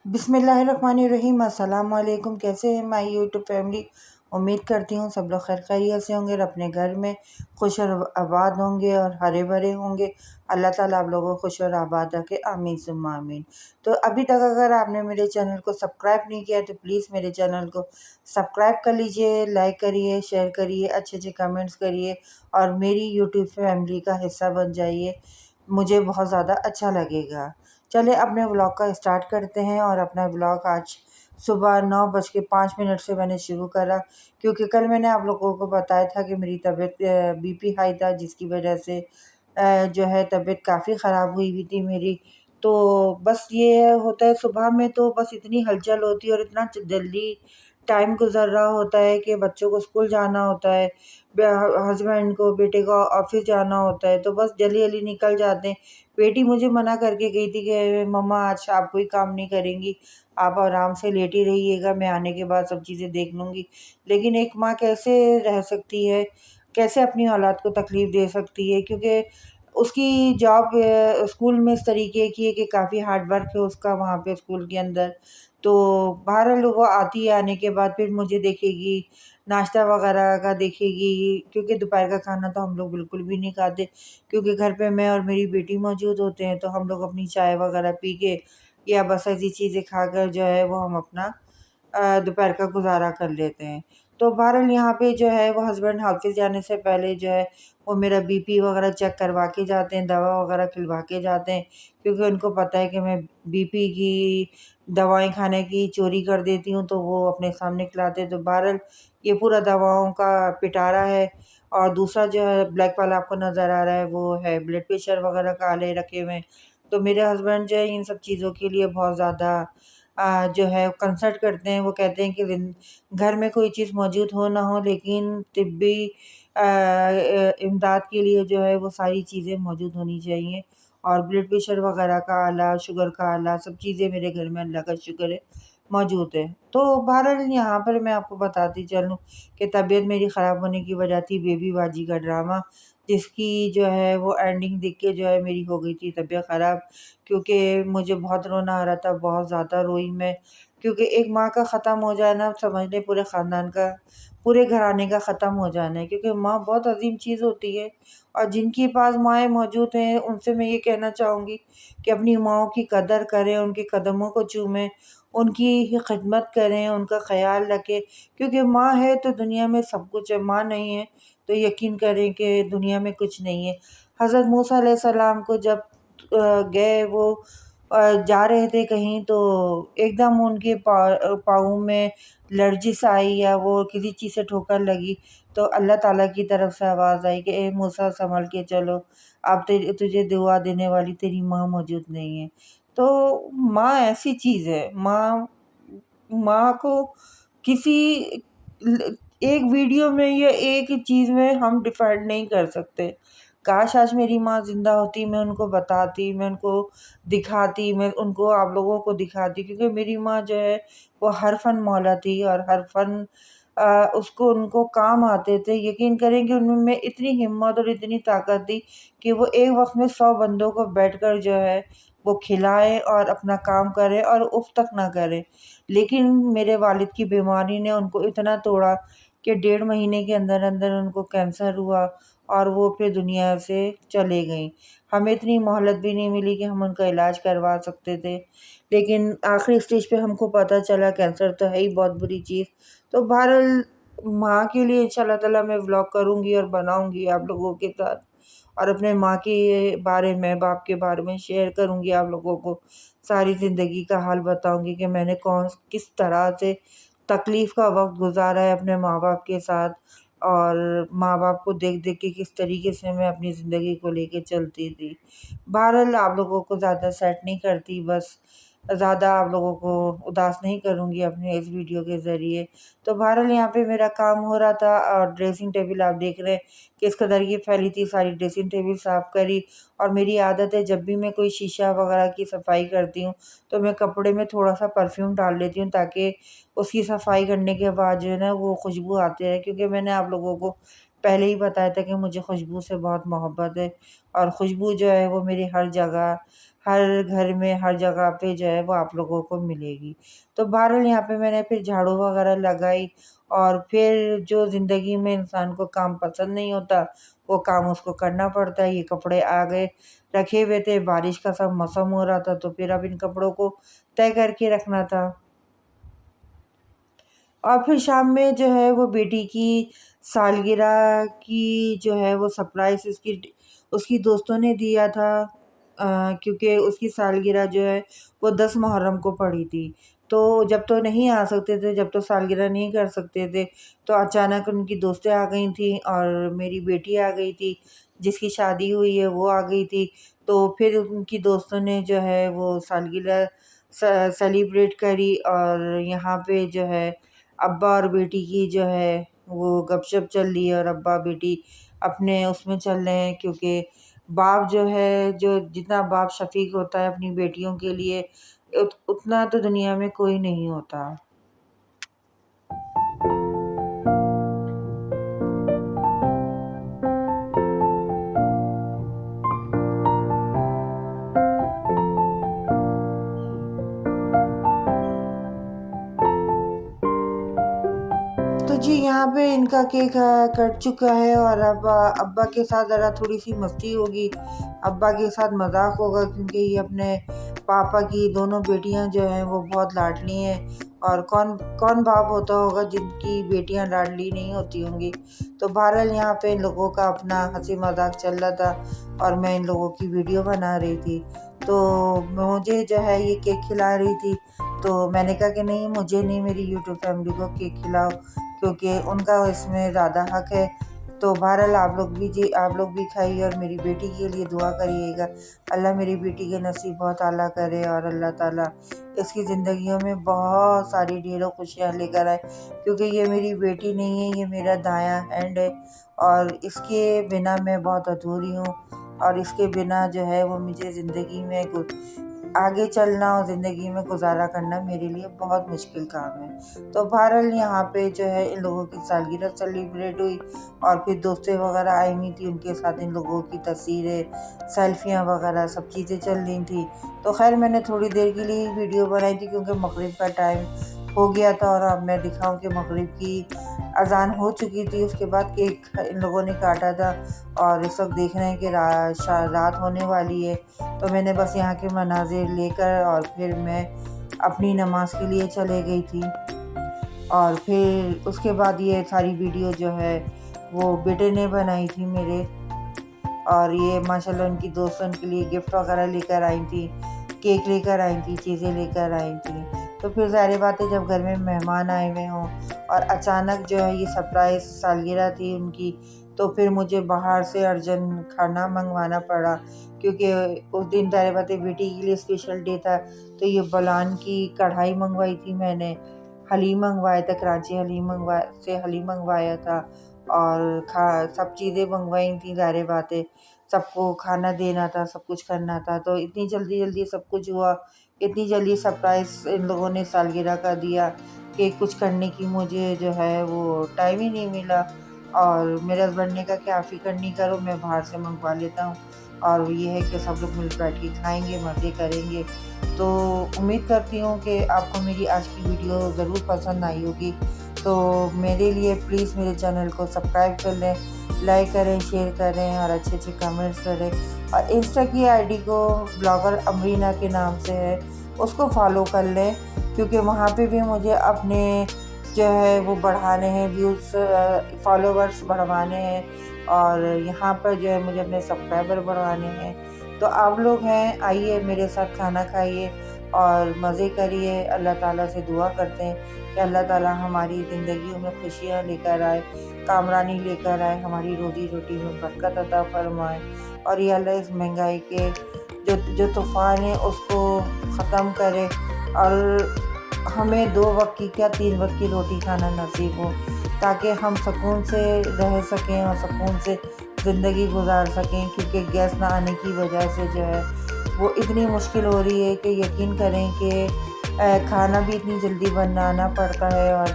بسم اللہ الرحمن الرحیم۔ السلام علیکم، کیسے ہیں مائی یوٹیوب فیملی؟ امید کرتی ہوں سب لوگ خیر خیریت سے ہوں گے اور اپنے گھر میں خوش اور آباد ہوں گے اور ہرے بھرے ہوں گے۔ اللہ تعالیٰ آپ لوگوں کو خوش اور آباد رکھے، آمین ثم آمین۔ تو ابھی تک اگر آپ نے میرے چینل کو سبسکرائب نہیں کیا تو پلیز میرے چینل کو سبسکرائب کر لیجئے، لائک کریے، شیئر کریے، اچھے اچھے کمنٹس کریے اور میری یوٹیوب فیملی کا حصہ بن جائیے، مجھے بہت زیادہ اچھا لگے گا۔ چلے اپنے بلاگ کا اسٹارٹ کرتے ہیں۔ اور اپنا بلاگ آج صبح 9:05 سے میں نے شروع کرا، کیونکہ کل میں نے آپ لوگوں کو بتایا تھا کہ میری طبیعت بی پی ہائی تھا، جس کی وجہ سے جو ہے طبیعت کافی خراب ہوئی تھی میری۔ تو بس یہ ہوتا ہے صبح میں تو بس اتنی ہلچل ہوتی ہے اور اتنا جلدی ٹائم گزر رہا ہوتا ہے کہ بچوں کو اسکول جانا ہوتا ہے، ہسبینڈ کو، بیٹے کو آفس جانا ہوتا ہے، تو بس جلدی جلدی نکل جاتے ہیں۔ بیٹی مجھے منع کر کے گئی تھی کہ مما آج آپ کوئی کام نہیں کریں گی، آپ آرام سے لیٹی رہیے گا، میں آنے کے بعد سب چیزیں دیکھ لوں گی۔ لیکن ایک ماں کیسے رہ سکتی ہے، کیسے اپنی اولاد کو تکلیف دے سکتی ہے، کیونکہ اس کی جاب اسکول میں اس طریقے کی ہے کہ کافی ہارڈ ورک ہے اس کا وہاں پہ اسکول کے اندر۔ تو بہرحال وہ آتی ہے، آنے کے بعد پھر مجھے دیکھے گی، ناشتہ وغیرہ کا دیکھے گی، کیونکہ دوپہر کا کھانا تو ہم لوگ بالکل بھی نہیں کھاتے، کیونکہ گھر پہ میں اور میری بیٹی موجود ہوتے ہیں، تو ہم لوگ اپنی چائے وغیرہ پی کے یا بس ایسی چیزیں کھا کر جو ہے وہ ہم اپنا دوپہر کا گزارا کر لیتے ہیں۔ تو بہرحال یہاں پہ جو ہے وہ ہسبینڈ آفس جانے سے پہلے جو ہے وہ میرا بی پی وغیرہ چیک کروا کے جاتے ہیں، دوا وغیرہ کھلوا کے جاتے ہیں، کیونکہ ان کو پتہ ہے کہ میں بی پی کی دوائیں کھانے کی چوری کر دیتی ہوں، تو وہ اپنے سامنے کھلاتے ہیں۔ تو بہرحال یہ پورا دواؤں کا پٹارا ہے۔ اور دوسرا جو ہے بلیک والا آپ کو نظر آ رہا ہے، وہ ہے بلڈ پریشر وغیرہ کا آلے رکھے ہوئے ہیں۔ تو میرے ہسبینڈ جو ہے ان سب چیزوں کے لیے بہت زیادہ جو ہے کنسلٹ کرتے ہیں۔ وہ کہتے ہیں کہ گھر میں کوئی چیز موجود ہو نہ ہو، لیکن طبی امداد کے لیے جو ہے وہ ساری چیزیں موجود ہونی چاہیے۔ اور بلڈ پریشر وغیرہ کا آلہ، شوگر کا آلہ، سب چیزیں میرے گھر میں اللہ کا شکر ہے موجود ہے۔ تو بہرحال یہاں پر میں آپ کو بتاتی چلوں کہ طبیعت میری خراب ہونے کی وجہ تھی بیبی باجی کا ڈرامہ، جس کی جو ہے وہ اینڈنگ دیکھ کے جو ہے میری ہو گئی تھی طبیعت خراب، کیونکہ مجھے بہت رونا آ رہا تھا، بہت زیادہ روئی میں، کیونکہ ایک ماں کا ختم ہو جانا سمجھ لیں پورے خاندان کا، پورے گھرانے کا ختم ہو جانا ہے، کیونکہ ماں بہت عظیم چیز ہوتی ہے۔ اور جن کے پاس مائیں موجود ہیں ان سے میں یہ کہنا چاہوں گی کہ اپنی ماؤں کی قدر کریں، ان کے قدموں کو چومیں، ان کی خدمت کریں، ان کا خیال رکھیں، کیونکہ ماں ہے تو دنیا میں سب کچھ ہے، ماں نہیں ہے تو یقین کریں کہ دنیا میں کچھ نہیں ہے۔ حضرت موسیٰ علیہ السلام کو جب گئے وہ جا رہے تھے کہیں، تو ایک دم ان کے پاؤں میں لرزش آئی یا وہ کسی چیز سے ٹھوکر لگی، تو اللہ تعالیٰ کی طرف سے آواز آئی کہ اے موسیٰ سنبھل کے چلو، اب تجھے دعا دینے والی تیری ماں موجود نہیں ہے۔ تو ماں ایسی چیز ہے، ماں کو کسی ایک ویڈیو میں یا ایک چیز میں ہم ڈیفائن نہیں کر سکتے۔ کاش آج میری ماں زندہ ہوتی، میں ان کو بتاتی، میں ان کو دکھاتی، میں ان کو آپ لوگوں کو دکھاتی، کیونکہ میری ماں جو ہے وہ ہر فن مولا تھی اور ہر فن ان کو کام آتے تھے۔ یقین کریں کہ ان میں اتنی ہمت اور اتنی طاقت تھی کہ وہ ایک وقت میں 100 بندوں کو بیٹھ کر جو ہے وہ کھلائے اور اپنا کام کرے اور اف تک نہ کرے۔ لیکن میرے والد کی بیماری نے ان کو اتنا توڑا کہ 1.5 مہینے کے اندر اندر ان کو کینسر ہوا اور وہ پھر دنیا سے چلے گئیں۔ ہمیں اتنی مہلت بھی نہیں ملی کہ ہم ان کا علاج کروا سکتے تھے، لیکن آخری اسٹیج پہ ہم کو پتہ چلا کینسر تو ہے ہی بہت بری چیز۔ تو بہرحال ماں کے لیے انشاءاللہ تعالیٰ میں ولاگ کروں گی اور بناؤں گی آپ لوگوں کے ساتھ، اور اپنے ماں کے بارے میں، باپ کے بارے میں شیئر کروں گی آپ لوگوں کو، ساری زندگی کا حال بتاؤں گی کہ میں نے کس طرح سے تکلیف کا وقت گزارا ہے اپنے ماں باپ کے ساتھ، اور ماں باپ کو دیکھ دیکھ کے کس طریقے سے میں اپنی زندگی کو لے کے چلتی تھی۔ بہرحال آپ لوگوں کو زیادہ سیٹ نہیں کرتی، بس زیادہ آپ لوگوں کو اداس نہیں کروں گی اپنے اس ویڈیو کے ذریعے۔ تو بہرحال یہاں پہ میرا کام ہو رہا تھا، اور ڈریسنگ ٹیبل آپ دیکھ رہے ہیں کس قدر یہ پھیلی تھی، ساری ڈریسنگ ٹیبل صاف کری۔ اور میری عادت ہے جب بھی میں کوئی شیشہ وغیرہ کی صفائی کرتی ہوں تو میں کپڑے میں تھوڑا سا پرفیوم ڈال لیتی ہوں، تاکہ اس کی صفائی کرنے کے بعد جو ہے نا وہ خوشبو آتے رہے، کیونکہ میں نے آپ لوگوں کو پہلے ہی بتایا تھا کہ مجھے خوشبو سے بہت محبت ہے، اور خوشبو جو ہے وہ میری ہر جگہ، ہر گھر میں، ہر جگہ پہ جو ہے وہ آپ لوگوں کو ملے گی۔ تو بہرحال یہاں پہ میں نے پھر جھاڑو وغیرہ لگائی، اور پھر جو زندگی میں انسان کو کام پسند نہیں ہوتا وہ کام اس کو کرنا پڑتا ہے۔ یہ کپڑے آ گئے رکھے ہوئے تھے، بارش کا سب موسم ہو رہا تھا، تو پھر اب ان کپڑوں کو طے کر کے رکھنا تھا۔ اور پھر شام میں جو ہے وہ بیٹی کی سالگرہ کی جو ہے وہ سرپرائز اس کی دوستوں نے دیا تھا، کیونکہ اس کی سالگرہ جو ہے وہ 10 محرم کو پڑی تھی۔ تو جب تو نہیں آ سکتے تھے، جب تو سالگرہ نہیں کر سکتے تھے، تو اچانک ان کی دوستیں آ گئی تھیں، اور میری بیٹی آ گئی تھی جس کی شادی ہوئی ہے، وہ آ گئی تھی۔ تو پھر ان کی دوستوں نے جو ہے وہ سالگرہ سیلیبریٹ کری، اور یہاں پہ جو ہے ابا اور بیٹی کی جو ہے وہ گپ شپ چل رہی ہے، اور ابا بیٹی اپنے اس میں چل رہے ہیں، کیونکہ باپ جو ہے، جو جتنا باپ شفیق ہوتا ہے اپنی بیٹیوں کے لیے، اتنا تو دنیا میں کوئی نہیں ہوتا۔ تو جی یہاں پہ ان کا کیک کٹ چکا ہے، اور اب ابا کے ساتھ ذرا تھوڑی سی مستی ہوگی، ابا کے ساتھ مذاق ہوگا، کیونکہ یہ اپنے پاپا کی دونوں بیٹیاں جو ہیں وہ بہت لاڈلی ہیں، اور کون باپ ہوتا ہوگا جن کی بیٹیاں لاڈلی نہیں ہوتی ہوں گی۔ تو بہرحال یہاں پہ ان لوگوں کا اپنا ہنسی مذاق چل رہا تھا، اور میں ان لوگوں کی ویڈیو بنا رہی تھی۔ تو مجھے جو ہے یہ کیک کھلا رہی تھی، تو میں نے کہا کہ نہیں، مجھے نہیں، میری یوٹیوب فیملی کو کیک کھلاؤ، کیونکہ ان کا اس میں زیادہ حق ہے۔ تو بہرحال آپ لوگ بھی کھائیے، اور میری بیٹی کے لیے دعا کریے گا، اللہ میری بیٹی کے نصیب بہت اعلیٰ کرے، اور اللہ تعالیٰ اس کی زندگیوں میں بہت ساری ڈھیروں خوشیاں لے کر آئے، کیونکہ یہ میری بیٹی نہیں ہے، یہ میرا دایاں ہینڈ ہے، اور اس کے بنا میں بہت ادھوری ہوں، اور اس کے بنا جو ہے وہ مجھے زندگی میں آگے چلنا اور زندگی میں گزارا کرنا میرے لیے بہت مشکل کام ہے۔ تو بہرحال یہاں پہ جو ہے ان لوگوں کی سالگرہ سیلیبریٹ ہوئی، اور پھر دوستیں وغیرہ آئی ہوئی تھیں، ان کے ساتھ ان لوگوں کی تصویریں، سیلفیاں وغیرہ سب چیزیں چل رہی تھیں۔ تو خیر میں نے تھوڑی دیر کے لیے ویڈیو بنائی تھی، کیونکہ مغرب کا ٹائم ہو گیا تھا، اور اب میں دکھاؤں کہ مغرب کی اذان ہو چکی تھی۔ اس کے بعد کیک ان لوگوں نے کاٹا تھا، اور اس وقت دیکھ رہے ہیں کہ رات ہونے والی ہے۔ تو میں نے بس یہاں کے مناظر لے کر اور پھر میں اپنی نماز کے لیے چلے گئی تھی، اور پھر اس کے بعد یہ ساری ویڈیو جو ہے وہ بیٹے نے بنائی تھی میرے، اور یہ ماشاءاللہ ان کی دوستوں کے لیے گفٹ وغیرہ لے کر آئی تھی، کیک لے کر آئی تھی، چیزیں لے کر آئی تھیں۔ تو پھر ظاہر بات ہے جب گھر میں مہمان آئے ہوئے ہوں، اور اچانک جو ہے یہ سرپرائز سالگرہ تھی ان کی، تو پھر مجھے باہر سے ارجنٹ کھانا منگوانا پڑا، کیونکہ اس دن ظاہر بات ہے بیٹی کے لیے اسپیشل ڈے تھا۔ تو یہ بلان کی کڑھائی منگوائی تھی میں نے، حلیم منگوایا تھا، کراچی حلیم منگوایا تھا، اور سب چیزیں منگوائی تھیں، ظاہر بات ہے سب کو کھانا دینا تھا، سب کچھ کرنا تھا۔ تو اتنی جلدی سب کچھ ہوا، اتنی جلدی سرپرائز ان لوگوں نے سالگرہ کا دیا کہ کچھ کرنے کی مجھے جو ہے وہ ٹائم ہی نہیں ملا، اور میرے ہسبینڈ نے کہا کہ آپ فکر نہیں کرو، میں باہر سے منگوا لیتا ہوں، اور یہ ہے کہ سب لوگ مل بیٹھ کے کھائیں گے، مزے کریں گے۔ تو امید کرتی ہوں کہ آپ کو میری آج کی ویڈیو ضرور پسند آئی ہوگی۔ تو میرے لیے پلیز میرے چینل کو سبسکرائب کر لیں، لائک کریں، شیئر کریں، اور اچھے اچھے کمنٹس کریں، اور انسٹا کی آئی ڈی کو بلاگر امرینا کے نام سے ہے، اس کو فالو کر لیں، کیونکہ وہاں پہ بھی مجھے اپنے جو ہے وہ بڑھانے ہیں، ویوز، فالوورز بڑھوانے ہیں، اور یہاں پر جو ہے مجھے اپنے سبسکرائبر بڑھوانے ہیں۔ تو آپ لوگ ہیں، آئیے میرے ساتھ کھانا کھائیے اور مزے کریے۔ اللہ تعالیٰ سے دعا کرتے ہیں کہ اللہ تعالیٰ ہماری زندگیوں میں خوشیاں لے کر آئے، کامرانی لے کر آئے، ہماری روزی روٹی میں برکت عطا فرمائے، اور یہ اللہ اس مہنگائی کے جو طوفان ہے اس کو ختم کرے، اور ہمیں 2 وقت کی کیا 3 وقت کی روٹی کھانا نصیب ہو، تاکہ ہم سکون سے رہ سکیں اور سکون سے زندگی گزار سکیں، کیونکہ گیس نہ آنے کی وجہ سے جو ہے وہ اتنی مشکل ہو رہی ہے کہ یقین کریں کہ کھانا بھی اتنی جلدی بنانا پڑتا ہے، اور